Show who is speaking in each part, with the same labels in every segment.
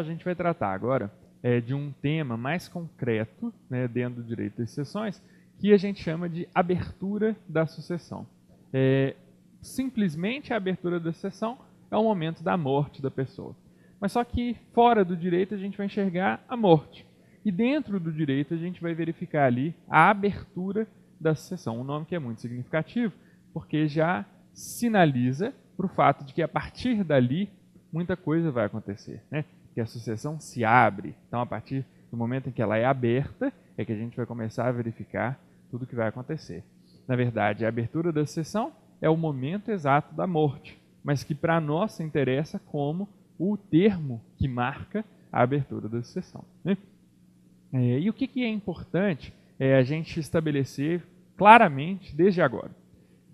Speaker 1: a gente vai tratar agora de um tema mais concreto, né, dentro do direito das sucessões, que a gente chama de abertura da sucessão. Simplesmente a abertura da sucessão é o momento da morte da pessoa. Mas só que fora do direito a gente vai enxergar a morte. E dentro do direito a gente vai verificar ali a abertura da sucessão. Um nome que é muito significativo, porque já sinaliza para o fato de que a partir dali muita coisa vai acontecer, né? Que a sucessão se abre. Então, a partir do momento em que ela é aberta, é que a gente vai começar a verificar tudo o que vai acontecer. Na verdade, a abertura da sucessão é o momento exato da morte, mas que para nós interessa como o termo que marca a abertura da sucessão, né? E o que é importante é a gente estabelecer claramente desde agora,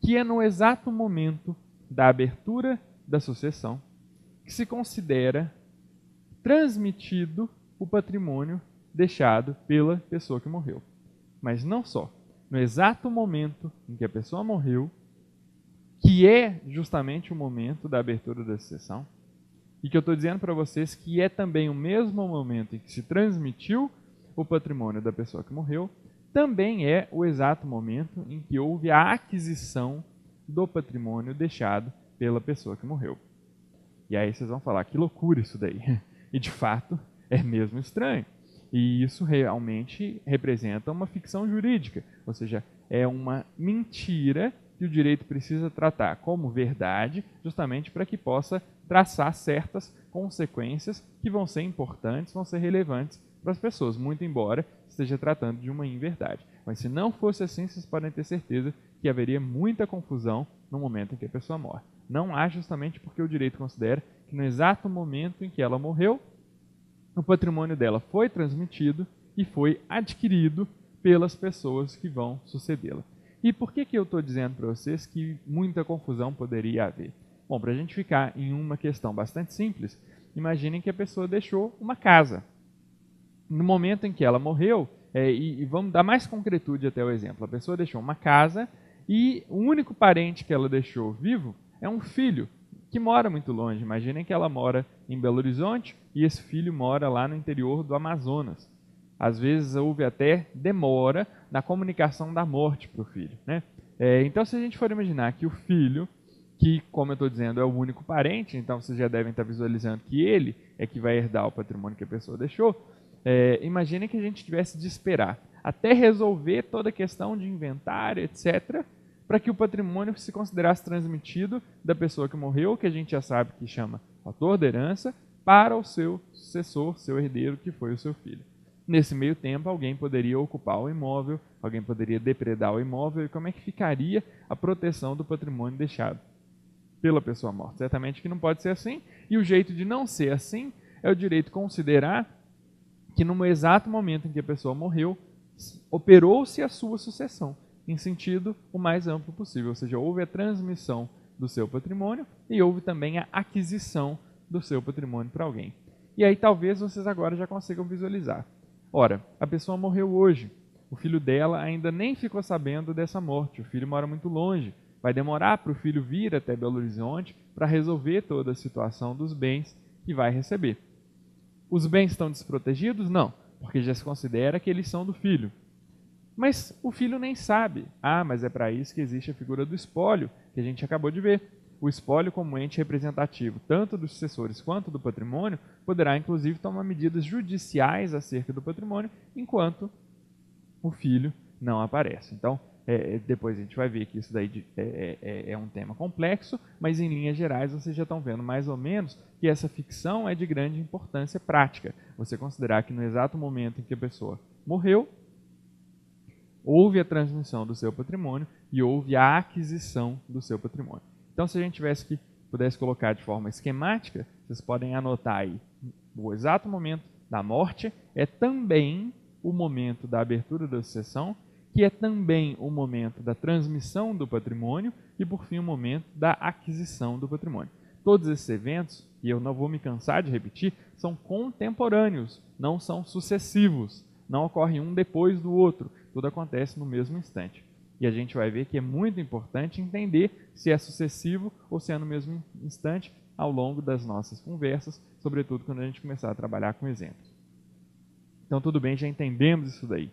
Speaker 1: que é no exato momento da abertura da sucessão que se considera transmitido o patrimônio deixado pela pessoa que morreu. Mas não só. No exato momento em que a pessoa morreu, que é justamente o momento da abertura da sucessão, e que eu estou dizendo para vocês que é também o mesmo momento em que se transmitiu o patrimônio da pessoa que morreu, também é o exato momento em que houve a aquisição do patrimônio deixado pela pessoa que morreu. E aí vocês vão falar, que loucura isso daí. E de fato é mesmo estranho. E isso realmente representa uma ficção jurídica, ou seja, é uma mentira que o direito precisa tratar como verdade, justamente para que possa traçar certas consequências que vão ser importantes, vão ser relevantes para as pessoas, muito embora esteja tratando de uma inverdade. Mas se não fosse assim, vocês podem ter certeza que haveria muita confusão no momento em que a pessoa morre. Não há, justamente porque o direito considera que no exato momento em que ela morreu, o patrimônio dela foi transmitido e foi adquirido pelas pessoas que vão sucedê-la. E por que eu estou dizendo para vocês que muita confusão poderia haver? Bom, para a gente ficar em uma questão bastante simples, imaginem que a pessoa deixou uma casa. No momento em que ela morreu, e vamos dar mais concretude até o exemplo, a pessoa deixou uma casa e o único parente que ela deixou vivo é um filho que mora muito longe. Imaginem que ela mora em Belo Horizonte e esse filho mora lá no interior do Amazonas. Às vezes houve até demora na comunicação da morte para o filho, né? Então, se a gente for imaginar que o filho, que, como eu estou dizendo, é o único parente, então vocês já devem estar visualizando que ele é que vai herdar o patrimônio que a pessoa deixou, imaginem que a gente tivesse de esperar até resolver toda a questão de inventário, etc., para que o patrimônio se considerasse transmitido da pessoa que morreu, que a gente já sabe que chama autor da herança, para o seu sucessor, seu herdeiro, que foi o seu filho. Nesse meio tempo, alguém poderia ocupar o imóvel, alguém poderia depredar o imóvel, e como é que ficaria a proteção do patrimônio deixado pela pessoa morta? Certamente que não pode ser assim, e o jeito de não ser assim é o direito considerar que no exato momento em que a pessoa morreu, operou-se a sua sucessão, em sentido o mais amplo possível, ou seja, houve a transmissão do seu patrimônio e houve também a aquisição do seu patrimônio para alguém. E aí talvez vocês agora já consigam visualizar. Ora, a pessoa morreu hoje, o filho dela ainda nem ficou sabendo dessa morte, o filho mora muito longe, vai demorar para o filho vir até Belo Horizonte para resolver toda a situação dos bens que vai receber. Os bens estão desprotegidos? Não, porque já se considera que eles são do filho. Mas o filho nem sabe. Mas é para isso que existe a figura do espólio, que a gente acabou de ver. O espólio, como ente representativo tanto dos sucessores quanto do patrimônio, poderá inclusive tomar medidas judiciais acerca do patrimônio, enquanto o filho não aparece. Então, depois a gente vai ver que isso daí é um tema complexo, mas em linhas gerais vocês já estão vendo mais ou menos que essa ficção é de grande importância prática. Você considerar que no exato momento em que a pessoa morreu, houve a transmissão do seu patrimônio e houve a aquisição do seu patrimônio. Então, se a gente pudesse colocar de forma esquemática, vocês podem anotar aí, o exato momento da morte é também o momento da abertura da sucessão, que é também o momento da transmissão do patrimônio e, por fim, o momento da aquisição do patrimônio. Todos esses eventos, e eu não vou me cansar de repetir, são contemporâneos, não são sucessivos, não ocorre um depois do outro, tudo acontece no mesmo instante. E a gente vai ver que é muito importante entender se é sucessivo ou se é no mesmo instante ao longo das nossas conversas, sobretudo quando a gente começar a trabalhar com exemplos. Então, tudo bem, já entendemos isso daí.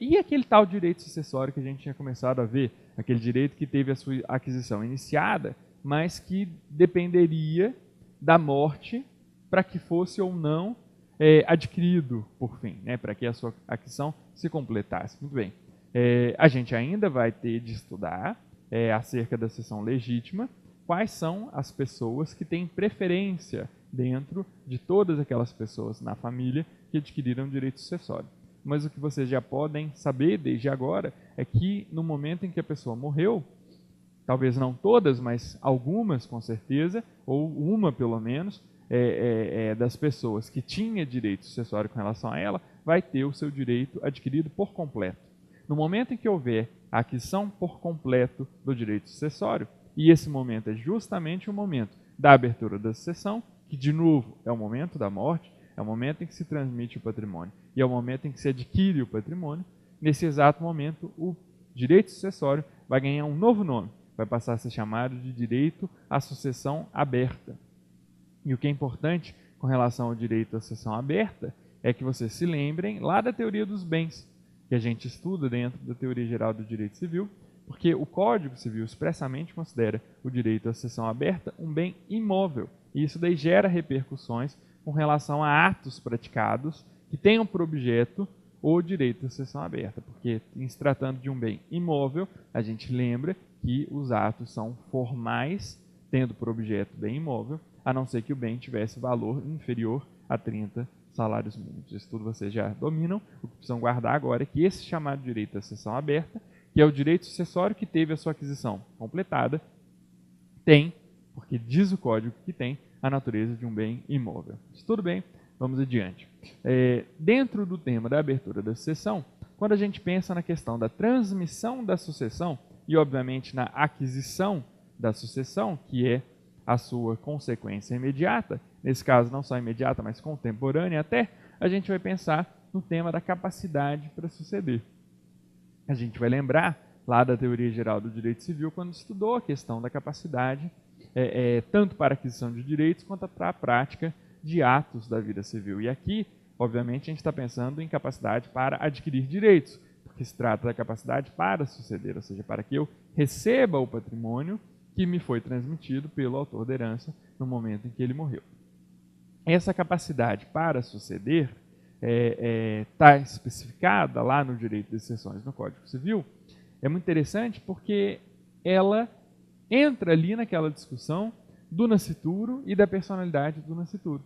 Speaker 1: E aquele tal direito sucessório que a gente tinha começado a ver, aquele direito que teve a sua aquisição iniciada, mas que dependeria da morte para que fosse ou não adquirido por fim, né, para que a sua aquisição se completasse. Muito bem. A gente ainda vai ter de estudar acerca da sucessão legítima, quais são as pessoas que têm preferência dentro de todas aquelas pessoas na família que adquiriram direito sucessório. Mas o que vocês já podem saber desde agora é que no momento em que a pessoa morreu, talvez não todas, mas algumas com certeza, ou uma pelo menos, das pessoas que tinha direito sucessório com relação a ela, vai ter o seu direito adquirido por completo. No momento em que houver a aquisição por completo do direito sucessório, e esse momento é justamente o momento da abertura da sucessão, que de novo é o momento da morte, é o momento em que se transmite o patrimônio e é o momento em que se adquire o patrimônio, nesse exato momento o direito sucessório vai ganhar um novo nome, vai passar a ser chamado de direito à sucessão aberta. E o que é importante com relação ao direito à sucessão aberta é que vocês se lembrem lá da teoria dos bens, que a gente estuda dentro da teoria geral do direito civil, porque o Código Civil expressamente considera o direito à sucessão aberta um bem imóvel. E isso daí gera repercussões com relação a atos praticados que tenham por objeto o direito à sucessão aberta, porque em se tratando de um bem imóvel, a gente lembra que os atos são formais, tendo por objeto bem imóvel, a não ser que o bem tivesse valor inferior a 30 salários mínimos. Isso tudo vocês já dominam. O que precisam guardar agora é que esse chamado direito à sucessão aberta, que é o direito sucessório que teve a sua aquisição completada, tem, porque diz o código que tem, a natureza de um bem imóvel. Isso tudo bem, vamos adiante. Dentro do tema da abertura da sucessão, quando a gente pensa na questão da transmissão da sucessão e, obviamente, na aquisição da sucessão, que é a sua consequência imediata, nesse caso não só imediata, mas contemporânea até, a gente vai pensar no tema da capacidade para suceder. A gente vai lembrar lá da teoria geral do direito civil, quando estudou a questão da capacidade, tanto para a aquisição de direitos quanto para a prática de atos da vida civil. E aqui, obviamente, a gente está pensando em capacidade para adquirir direitos, porque se trata da capacidade para suceder, ou seja, para que eu receba o patrimônio que me foi transmitido pelo autor da herança no momento em que ele morreu. Essa capacidade para suceder está especificada lá no direito de sucessões no Código Civil. É muito interessante porque ela entra ali naquela discussão do nascituro e da personalidade do nascituro.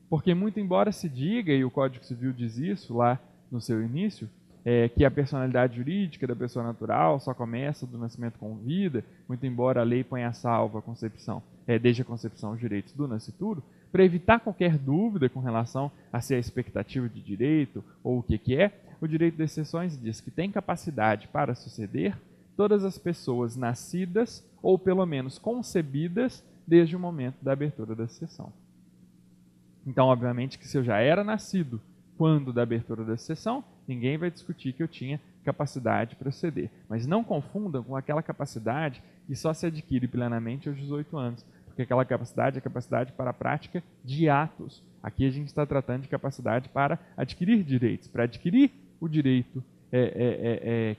Speaker 1: Porque muito embora se diga, e o Código Civil diz isso lá no seu início, que a personalidade jurídica da pessoa natural só começa do nascimento com vida, muito embora a lei ponha a salvo a concepção, desde a concepção os direitos do nascituro, para evitar qualquer dúvida com relação a se a expectativa de direito ou o que é, o direito das sucessões diz que tem capacidade para suceder todas as pessoas nascidas ou pelo menos concebidas desde o momento da abertura da sucessão. Então, obviamente que se eu já era nascido quando da abertura da sucessão, ninguém vai discutir que eu tinha capacidade para suceder. Mas não confundam com aquela capacidade que só se adquire plenamente aos 18 anos, porque aquela capacidade é capacidade para a prática de atos. Aqui a gente está tratando de capacidade para adquirir direitos, para adquirir o direito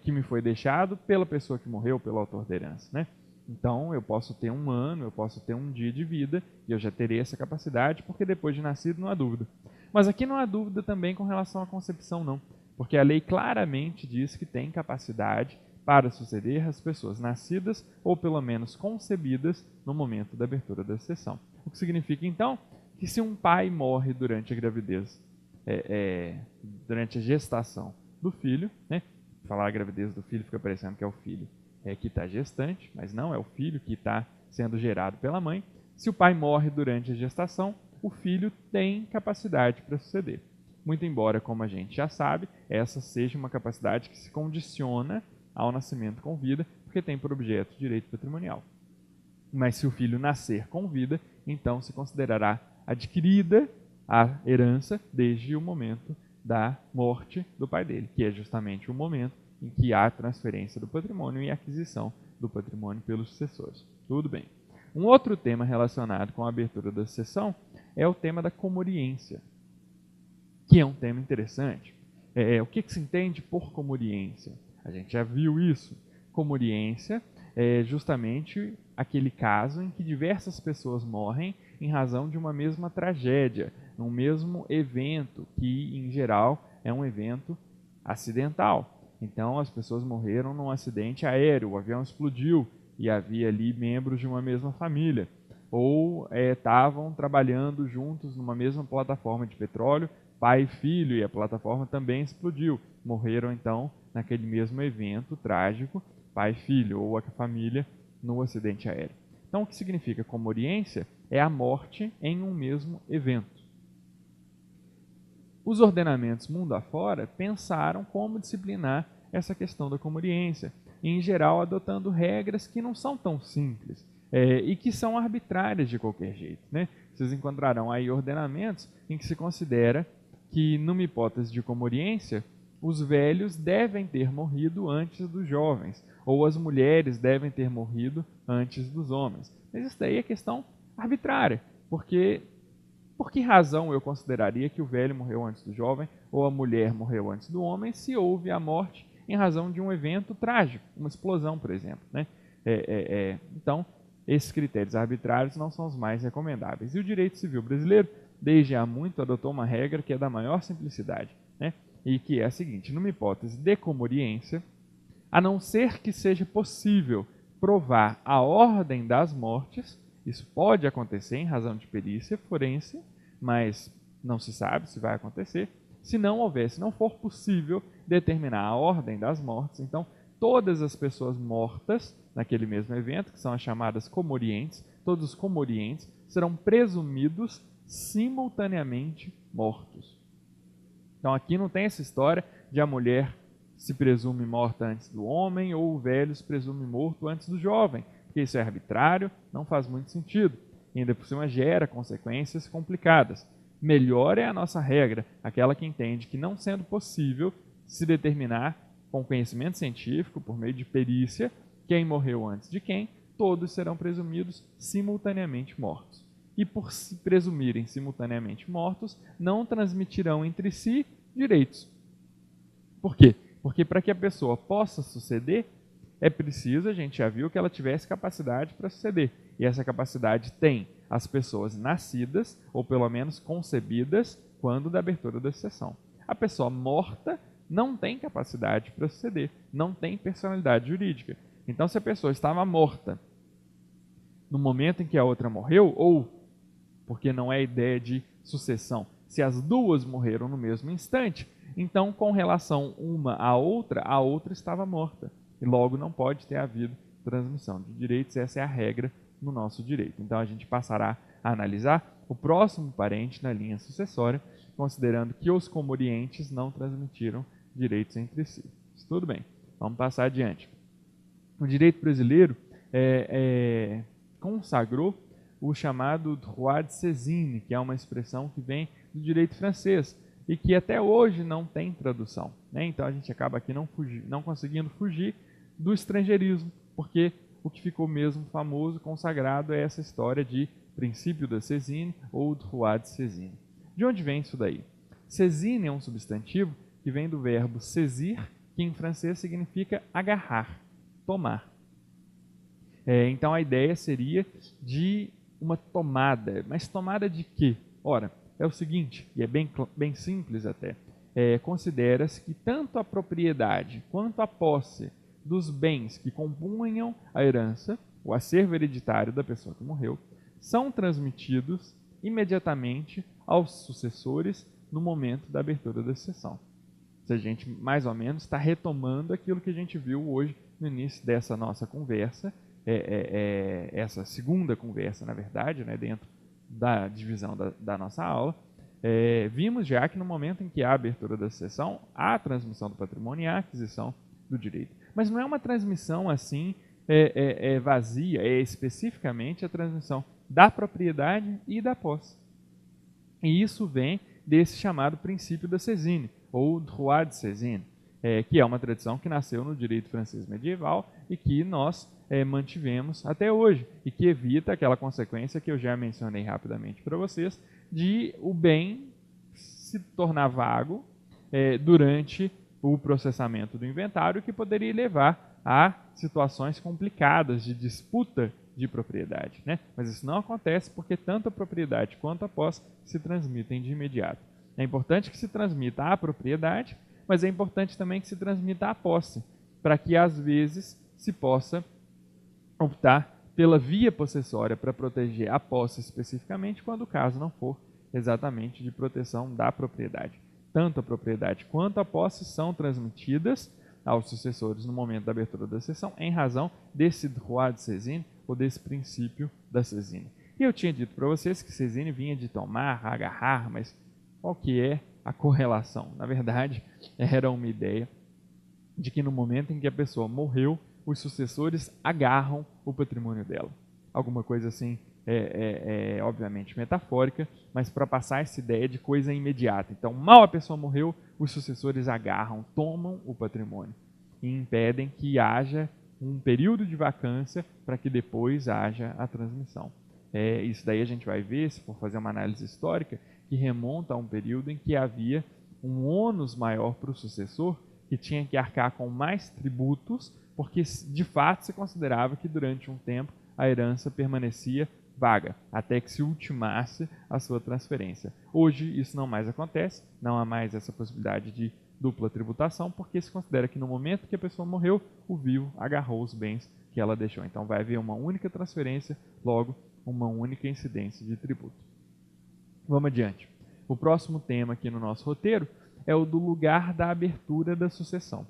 Speaker 1: que me foi deixado pela pessoa que morreu, pelo autor da herança, né? Então, eu posso ter um ano, eu posso ter um dia de vida, e eu já terei essa capacidade, porque depois de nascido não há dúvida. Mas aqui não há dúvida também com relação à concepção, não. Porque a lei claramente diz que tem capacidade para suceder as pessoas nascidas ou pelo menos concebidas no momento da abertura da sucessão. O que significa, então, que se um pai morre durante a gravidez, durante a gestação do filho, né? Falar a gravidez do filho fica parecendo que é o filho que está gestante, mas não, é o filho que está sendo gerado pela mãe. Se o pai morre durante a gestação, o filho tem capacidade para suceder. Muito embora, como a gente já sabe, essa seja uma capacidade que se condiciona ao nascimento com vida, porque tem por objeto direito patrimonial. Mas se o filho nascer com vida, então se considerará adquirida a herança desde o momento da morte do pai dele, que é justamente o momento em que há transferência do patrimônio e aquisição do patrimônio pelos sucessores. Tudo bem. Um outro tema relacionado com a abertura da sucessão é o tema da comoriência, que é um tema interessante. O que se entende por comoriência? A gente já viu isso. Comoriência é justamente aquele caso em que diversas pessoas morrem em razão de uma mesma tragédia, um mesmo evento, que em geral é um evento acidental. Então as pessoas morreram num acidente aéreo, o avião explodiu e havia ali membros de uma mesma família. Ou estavam trabalhando juntos numa mesma plataforma de petróleo, pai e filho, e a plataforma também explodiu. Morreram então naquele mesmo evento trágico, pai e filho, ou a família no acidente aéreo. Então o que significa comoriência é a morte em um mesmo evento. Os ordenamentos mundo afora pensaram como disciplinar essa questão da comoriência, em geral adotando regras que não são tão simples e que são arbitrárias de qualquer jeito, né? Vocês encontrarão aí ordenamentos em que se considera que, numa hipótese de comoriência, os velhos devem ter morrido antes dos jovens, ou as mulheres devem ter morrido antes dos homens. Mas isso daí é questão arbitrária, porque por que razão eu consideraria que o velho morreu antes do jovem ou a mulher morreu antes do homem se houve a morte em razão de um evento trágico, uma explosão, por exemplo, né? Então, esses critérios arbitrários não são os mais recomendáveis. E o direito civil brasileiro, desde há muito, adotou uma regra que é da maior simplicidade, né? E que é a seguinte: numa hipótese de comoriência, a não ser que seja possível provar a ordem das mortes, isso pode acontecer em razão de perícia forense, mas não se sabe se vai acontecer. Se não houver, se não for possível determinar a ordem das mortes, então todas as pessoas mortas naquele mesmo evento, que são as chamadas comorientes, todos os comorientes serão presumidos simultaneamente mortos. Então aqui não tem essa história de a mulher se presume morta antes do homem ou o velho se presume morto antes do jovem, porque isso é arbitrário, não faz muito sentido. E ainda por cima gera consequências complicadas. Melhor é a nossa regra, aquela que entende que, não sendo possível se determinar com conhecimento científico, por meio de perícia, quem morreu antes de quem, todos serão presumidos simultaneamente mortos. E por se presumirem simultaneamente mortos, não transmitirão entre si direitos. Por quê? Porque para que a pessoa possa suceder, é preciso, a gente já viu, que ela tivesse capacidade para suceder. E essa capacidade tem as pessoas nascidas, ou pelo menos concebidas, quando da abertura da sucessão. A pessoa morta não tem capacidade para suceder, não tem personalidade jurídica. Então, se a pessoa estava morta no momento em que a outra morreu, ou, porque não é ideia de sucessão, se as duas morreram no mesmo instante, então, com relação uma à outra, a outra estava morta. E logo não pode ter havido transmissão de direitos. Essa é a regra no nosso direito. Então a gente passará a analisar o próximo parente na linha sucessória, considerando que os comorientes não transmitiram direitos entre si. Isso tudo bem. Vamos passar adiante. O direito brasileiro consagrou o chamado droit de saisine, que é uma expressão que vem do direito francês e que até hoje não tem tradução, né? Então a gente acaba aqui não conseguindo fugir do estrangeirismo, porque o que ficou mesmo famoso, consagrado, é essa história de princípio da saisine ou droit de saisine. De onde vem isso daí? Saisine é um substantivo que vem do verbo saisir, que em francês significa agarrar, tomar. Então a ideia seria de uma tomada. Mas tomada de quê? Ora, é o seguinte, e é bem simples até. Considera-se que tanto a propriedade quanto a posse dos bens que compunham a herança, o acervo hereditário da pessoa que morreu, são transmitidos imediatamente aos sucessores no momento da abertura da sucessão. Se a gente, mais ou menos, está retomando aquilo que a gente viu hoje no início dessa nossa conversa, essa segunda conversa, na verdade, né, dentro da divisão da nossa aula, vimos já que no momento em que há a abertura da sucessão, há a transmissão do patrimônio e a aquisição do direito. Mas não é uma transmissão assim vazia, é especificamente a transmissão da propriedade e da posse. E isso vem desse chamado princípio da saisine, ou droit de saisine, que é uma tradição que nasceu no direito francês medieval e que nós mantivemos até hoje, e que evita aquela consequência que eu já mencionei rapidamente para vocês, de o bem se tornar vago durante o processamento do inventário, que poderia levar a situações complicadas de disputa de propriedade, né? Mas isso não acontece porque tanto a propriedade quanto a posse se transmitem de imediato. É importante que se transmita a propriedade, mas é importante também que se transmita a posse, para que às vezes se possa optar pela via possessória para proteger a posse especificamente, quando o caso não for exatamente de proteção da propriedade. Tanto a propriedade quanto a posse são transmitidas aos sucessores no momento da abertura da cessão, em razão desse droit de saisine, ou desse princípio da saisine. E eu tinha dito para vocês que saisine vinha de tomar, agarrar, mas qual que é a correlação? Na verdade, era uma ideia de que no momento em que a pessoa morreu, os sucessores agarram o patrimônio dela. Alguma coisa assim, obviamente metafórica, mas para passar essa ideia de coisa imediata. Então, mal a pessoa morreu, os sucessores agarram, tomam o patrimônio e impedem que haja um período de vacância para que depois haja a transmissão. Isso daí a gente vai ver, se for fazer uma análise histórica, que remonta a um período em que havia um ônus maior para o sucessor, que tinha que arcar com mais tributos, porque de fato se considerava que durante um tempo a herança permanecia vaga, até que se ultimasse a sua transferência. Hoje isso não mais acontece, não há mais essa possibilidade de dupla tributação, porque se considera que no momento que a pessoa morreu, o vivo agarrou os bens que ela deixou. Então vai haver uma única transferência, logo uma única incidência de tributo. Vamos adiante. O próximo tema aqui no nosso roteiro é o do lugar da abertura da sucessão.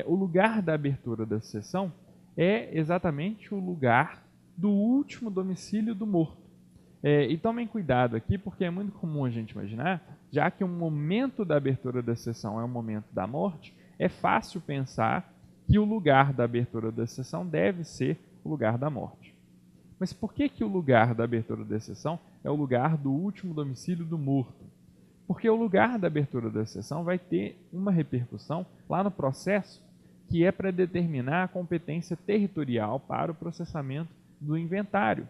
Speaker 1: O lugar da abertura da sucessão é exatamente o lugar do último domicílio do morto. E tomem cuidado aqui, porque é muito comum a gente imaginar, já que o momento da abertura da sucessão é o momento da morte, é fácil pensar que o lugar da abertura da sucessão deve ser o lugar da morte. Mas por que o lugar da abertura da sucessão é o lugar do último domicílio do morto? Porque o lugar da abertura da sucessão vai ter uma repercussão lá no processo, que é para determinar a competência territorial para o processamento do inventário.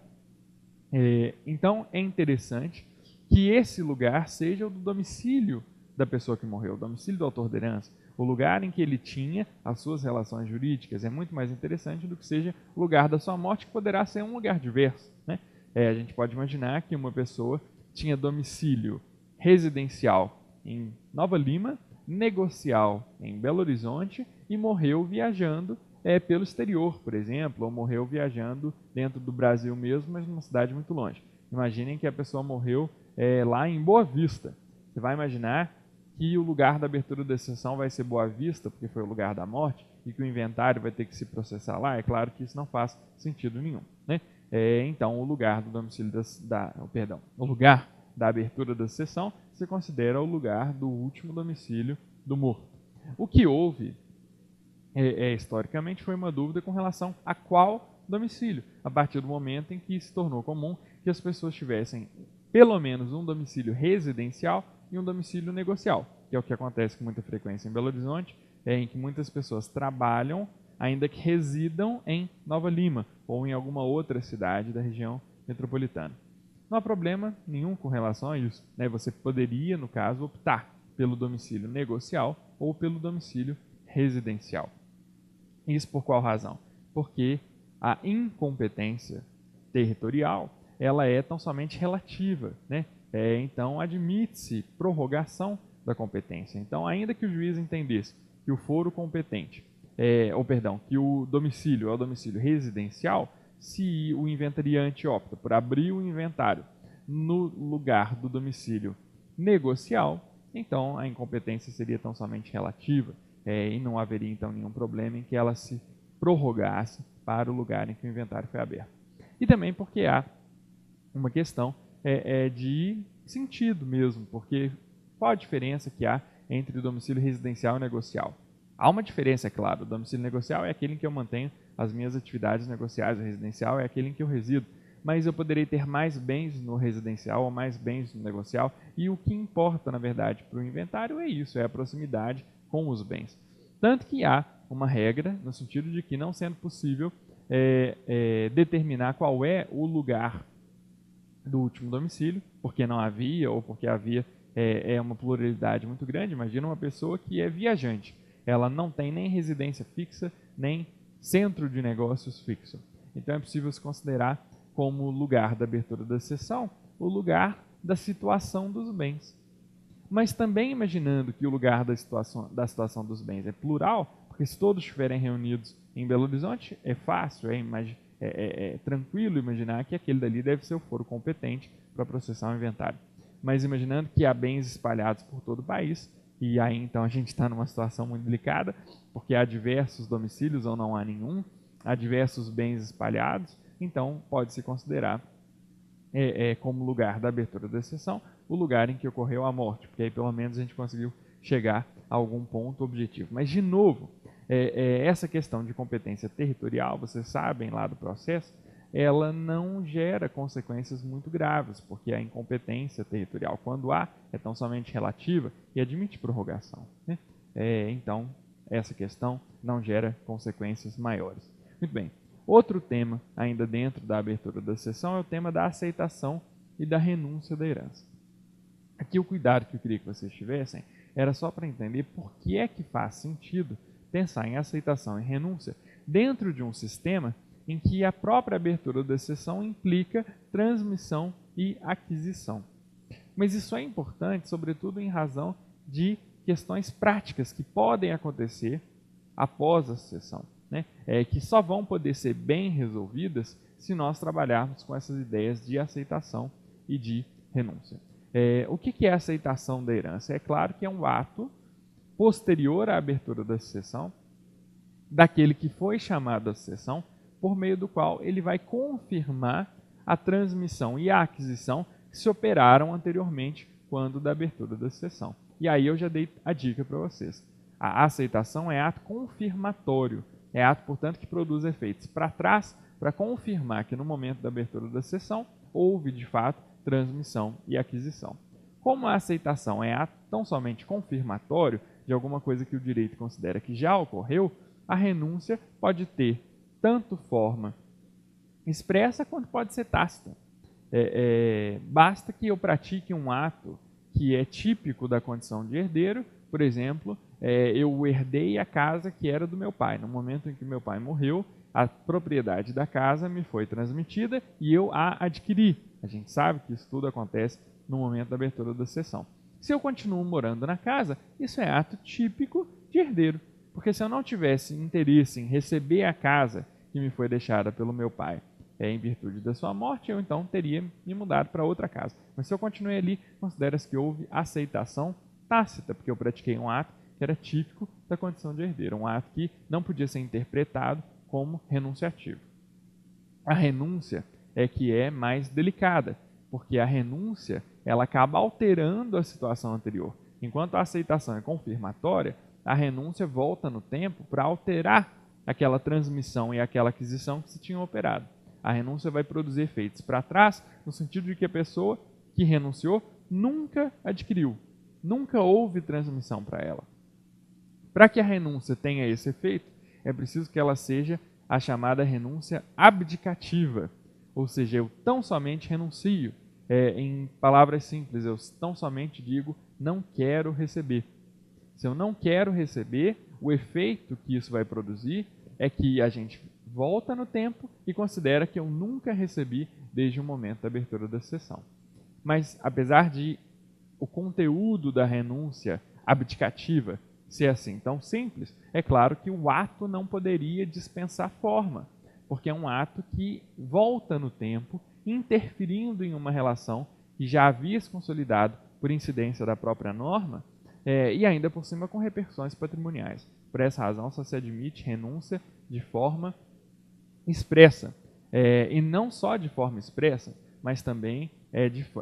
Speaker 1: Então é interessante que esse lugar seja o do domicílio da pessoa que morreu, o domicílio do autor da herança, o lugar em que ele tinha as suas relações jurídicas. É muito mais interessante do que seja o lugar da sua morte, que poderá ser um lugar diverso, né? A gente pode imaginar que uma pessoa tinha domicílio residencial em Nova Lima, negocial em Belo Horizonte e morreu viajando pelo exterior, por exemplo, ou morreu viajando dentro do Brasil mesmo, mas numa cidade muito longe. Imaginem que a pessoa morreu lá em Boa Vista. Você vai imaginar que o lugar da abertura da sessão vai ser Boa Vista, porque foi o lugar da morte, e que o inventário vai ter que se processar lá? É claro que isso não faz sentido nenhum, né? Então, o lugar do domicílio o lugar da abertura da sessão se considera o lugar do último domicílio do morto. O que houve historicamente foi uma dúvida com relação a qual domicílio, a partir do momento em que se tornou comum que as pessoas tivessem pelo menos um domicílio residencial e um domicílio negocial, que é o que acontece com muita frequência em Belo Horizonte, em que muitas pessoas trabalham, ainda que residam em Nova Lima ou em alguma outra cidade da região metropolitana. Não há problema nenhum com relação a isso, né? Você poderia, no caso, optar pelo domicílio negocial ou pelo domicílio residencial. Isso por qual razão? Porque a incompetência territorial ela é tão somente relativa, né? Então admite-se prorrogação da competência. Então, ainda que o juiz entendesse que o foro competente, que o domicílio é o domicílio residencial, se o inventariante opta por abrir o inventário no lugar do domicílio negocial, então a incompetência seria tão somente relativa e não haveria então nenhum problema em que ela se prorrogasse para o lugar em que o inventário foi aberto. E também porque há uma questão de sentido mesmo, porque qual a diferença que há entre o domicílio residencial e negocial? Há uma diferença, é claro. O domicílio negocial é aquele em que eu mantenho as minhas atividades negociais, o residencial é aquele em que eu resido. Mas eu poderei ter mais bens no residencial ou mais bens no negocial, e o que importa, na verdade, para o inventário é isso, é a proximidade com os bens. Tanto que há uma regra, no sentido de que não sendo possível determinar qual é o lugar do último domicílio, porque não havia ou porque havia uma pluralidade muito grande. Imagina uma pessoa que é viajante, ela não tem nem residência fixa, nem centro de negócios fixo. Então é possível se considerar como lugar da abertura da sessão o lugar da situação dos bens. Mas também imaginando que o lugar da situação dos bens é plural, porque se todos estiverem reunidos em Belo Horizonte, é fácil, é tranquilo imaginar que aquele dali deve ser o foro competente para processar o inventário. Mas imaginando que há bens espalhados por todo o país, e aí então a gente está numa situação muito delicada, porque há diversos domicílios ou não há nenhum, há diversos bens espalhados, então pode-se considerar como lugar da abertura da sessão o lugar em que ocorreu a morte, porque aí pelo menos a gente conseguiu chegar a algum ponto objetivo. Mas, de novo, essa questão de competência territorial, vocês sabem lá do processo, ela não gera consequências muito graves, porque a incompetência territorial, quando há, é tão somente relativa e admite prorrogação, né? Então, essa questão não gera consequências maiores. Muito bem. Outro tema, ainda dentro da abertura da sessão, é o tema da aceitação e da renúncia da herança. Aqui o cuidado que eu queria que vocês tivessem era só para entender por que é que faz sentido pensar em aceitação e renúncia dentro de um sistema em que a própria abertura da sessão implica transmissão e aquisição. Mas isso é importante, sobretudo em razão de questões práticas que podem acontecer após a sessão, né? Que só vão poder ser bem resolvidas se nós trabalharmos com essas ideias de aceitação e de renúncia. O que é a aceitação da herança? É claro que é um ato posterior à abertura da sessão, daquele que foi chamado à sessão, por meio do qual ele vai confirmar a transmissão e a aquisição que se operaram anteriormente quando da abertura da sessão. E aí eu já dei a dica para vocês. A aceitação é ato confirmatório, é ato, portanto, que produz efeitos para trás para confirmar que no momento da abertura da sessão houve, de fato, transmissão e aquisição. Como a aceitação é ato tão somente confirmatório de alguma coisa que o direito considera que já ocorreu, a renúncia pode ter tanto forma expressa quanto pode ser tácita. Basta que eu pratique um ato que é típico da condição de herdeiro. Por exemplo, eu herdei a casa que era do meu pai. No momento em que meu pai morreu, a propriedade da casa me foi transmitida e eu a adquiri. A gente sabe que isso tudo acontece no momento da abertura da sessão. Se eu continuo morando na casa, isso é ato típico de herdeiro. Porque se eu não tivesse interesse em receber a casa que me foi deixada pelo meu pai em virtude da sua morte, eu então teria me mudado para outra casa. Mas se eu continuei ali, considera-se que houve aceitação tácita, porque eu pratiquei um ato que era típico da condição de herdeiro, um ato que não podia ser interpretado como renunciativo. A renúncia é que é mais delicada, porque a renúncia ela acaba alterando a situação anterior. Enquanto a aceitação é confirmatória, a renúncia volta no tempo para alterar aquela transmissão e aquela aquisição que se tinha operado. A renúncia vai produzir efeitos para trás, no sentido de que a pessoa que renunciou nunca adquiriu, nunca houve transmissão para ela. Para que a renúncia tenha esse efeito, é preciso que ela seja a chamada renúncia abdicativa, ou seja, eu tão somente renuncio. Em palavras simples, eu tão somente digo, não quero receber. Se eu não quero receber, o efeito que isso vai produzir é que a gente volta no tempo e considera que eu nunca recebi desde o momento da abertura da sessão. Mas, apesar de o conteúdo da renúncia abdicativa ser assim tão simples, é claro que o ato não poderia dispensar forma, porque é um ato que volta no tempo, interferindo em uma relação que já havia se consolidado por incidência da própria norma, e ainda por cima com repercussões patrimoniais. Por essa razão, só se admite renúncia de forma expressa, e não só de forma expressa, mas também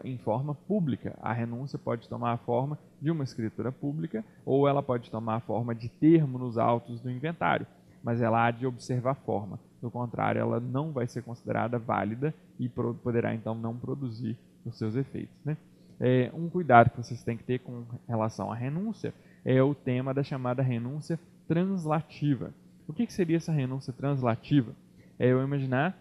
Speaker 1: em forma pública. A renúncia pode tomar a forma de uma escritura pública ou ela pode tomar a forma de termo nos autos do inventário, mas ela há de observar a forma. Do contrário, ela não vai ser considerada válida e poderá então não produzir os seus efeitos, né? Um cuidado que vocês têm que ter com relação à renúncia é o tema da chamada renúncia translativa. O que seria essa renúncia translativa? Eu imaginar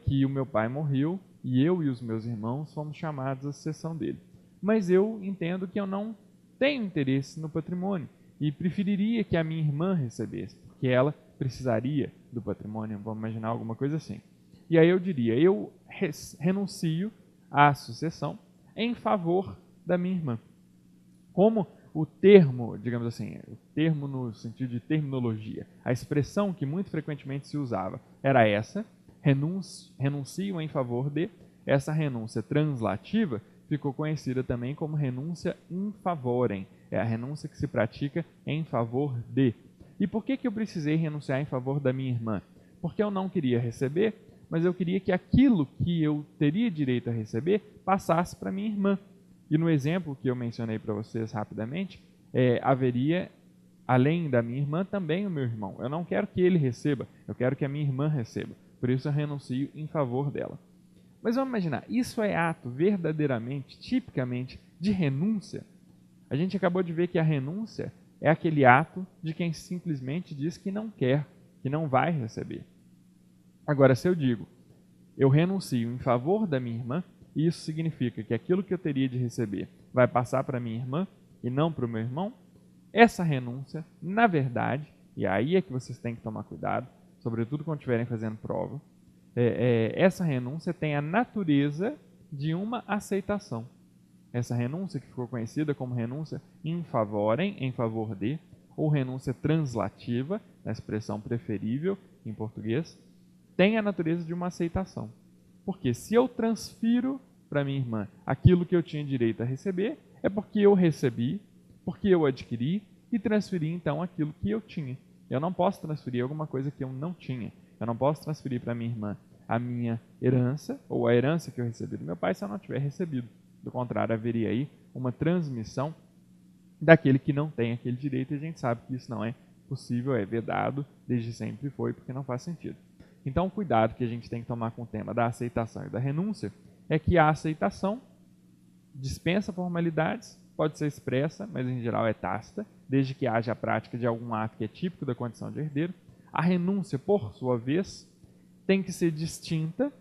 Speaker 1: que o meu pai morreu e eu e os meus irmãos fomos chamados à sucessão dele. Mas eu entendo que eu não tenho interesse no patrimônio e preferiria que a minha irmã recebesse, porque ela precisaria do patrimônio, vamos imaginar alguma coisa assim. E aí eu diria, eu renuncio à sucessão em favor da minha irmã. Como o termo, digamos assim, o termo no sentido de terminologia, a expressão que muito frequentemente se usava era essa, renuncio em favor de, essa renúncia translativa ficou conhecida também como renúncia in favorem, é a renúncia que se pratica em favor de. E por que eu precisei renunciar em favor da minha irmã? Porque eu não queria receber, mas eu queria que aquilo que eu teria direito a receber passasse para minha irmã. E no exemplo que eu mencionei para vocês rapidamente, haveria, além da minha irmã, também o meu irmão. Eu não quero que ele receba, eu quero que a minha irmã receba. Por isso eu renuncio em favor dela. Mas vamos imaginar, isso é ato verdadeiramente, tipicamente, de renúncia? A gente acabou de ver que a renúncia é aquele ato de quem simplesmente diz que não quer, que não vai receber. Agora, se eu digo, eu renuncio em favor da minha irmã, isso significa que aquilo que eu teria de receber vai passar para minha irmã e não para o meu irmão, essa renúncia, na verdade, e aí é que vocês têm que tomar cuidado, sobretudo quando estiverem fazendo prova, essa renúncia tem a natureza de uma aceitação. Essa renúncia, que ficou conhecida como renúncia in favorem, em favor de, ou renúncia translativa, na expressão preferível em português, tem a natureza de uma aceitação. Porque se eu transfiro para minha irmã aquilo que eu tinha direito a receber, é porque eu recebi, porque eu adquiri e transferi então aquilo que eu tinha. Eu não posso transferir alguma coisa que eu não tinha. Eu não posso transferir para minha irmã a minha herança ou a herança que eu recebi do meu pai se eu não tiver recebido. Do contrário, haveria aí uma transmissão daquele que não tem aquele direito, e a gente sabe que isso não é possível, é vedado, desde sempre foi, porque não faz sentido. Então, o cuidado que a gente tem que tomar com o tema da aceitação e da renúncia é que a aceitação dispensa formalidades, pode ser expressa, mas em geral é tácita, desde que haja a prática de algum ato que é típico da condição de herdeiro. A renúncia, por sua vez, tem que ser distinta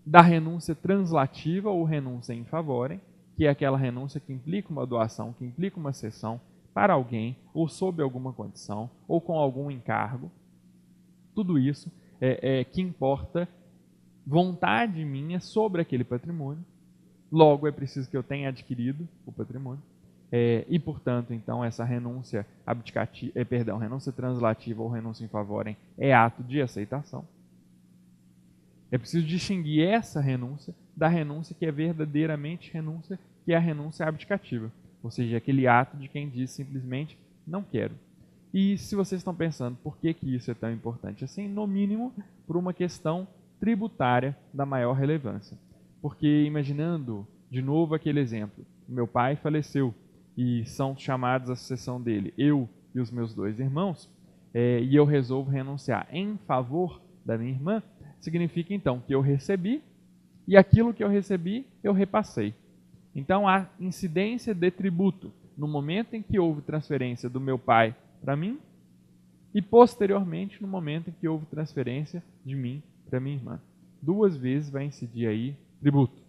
Speaker 1: da renúncia translativa ou renúncia in favorem, que é aquela renúncia que implica uma doação, que implica uma cessão para alguém, ou sob alguma condição, ou com algum encargo. Tudo isso que importa vontade minha sobre aquele patrimônio. Logo, é preciso que eu tenha adquirido o patrimônio. E, portanto, então, essa renúncia renúncia translativa ou renúncia in favorem é ato de aceitação. É preciso distinguir essa renúncia da renúncia que é verdadeiramente renúncia, que é a renúncia abdicativa. Ou seja, aquele ato de quem diz simplesmente, não quero. E se vocês estão pensando por que isso é tão importante assim, no mínimo por uma questão tributária da maior relevância. Porque imaginando de novo aquele exemplo, meu pai faleceu e são chamados à sucessão dele, eu e os meus 2 irmãos, e eu resolvo renunciar em favor da minha irmã, significa então que eu recebi e aquilo que eu recebi eu repassei. Então há incidência de tributo no momento em que houve transferência do meu pai para mim e posteriormente no momento em que houve transferência de mim para minha irmã. 2 vezes vai incidir aí tributo.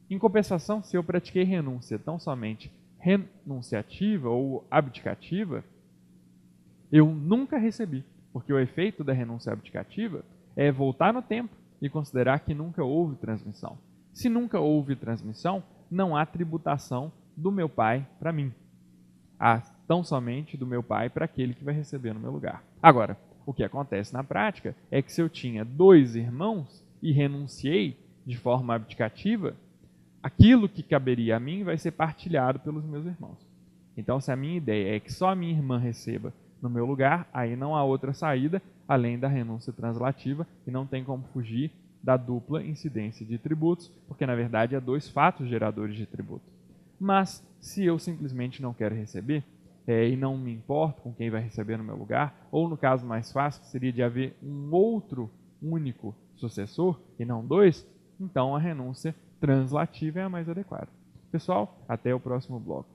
Speaker 1: Em compensação, se eu pratiquei renúncia tão somente renunciativa ou abdicativa, eu nunca recebi, porque o efeito da renúncia abdicativa é voltar no tempo e considerar que nunca houve transmissão. Se nunca houve transmissão, não há tributação do meu pai para mim. Há tão somente do meu pai para aquele que vai receber no meu lugar. Agora, o que acontece na prática é que se eu tinha 2 irmãos e renunciei de forma abdicativa, aquilo que caberia a mim vai ser partilhado pelos meus irmãos. Então, se a minha ideia é que só a minha irmã receba no meu lugar, aí não há outra saída além da renúncia translativa e não tem como fugir da dupla incidência de tributos, porque na verdade há 2 fatos geradores de tributo. Mas se eu simplesmente não quero receber e não me importo com quem vai receber no meu lugar, ou no caso mais fácil, que seria de haver um outro único sucessor e não 2, então a renúncia translativa é a mais adequada. Pessoal, até o próximo bloco.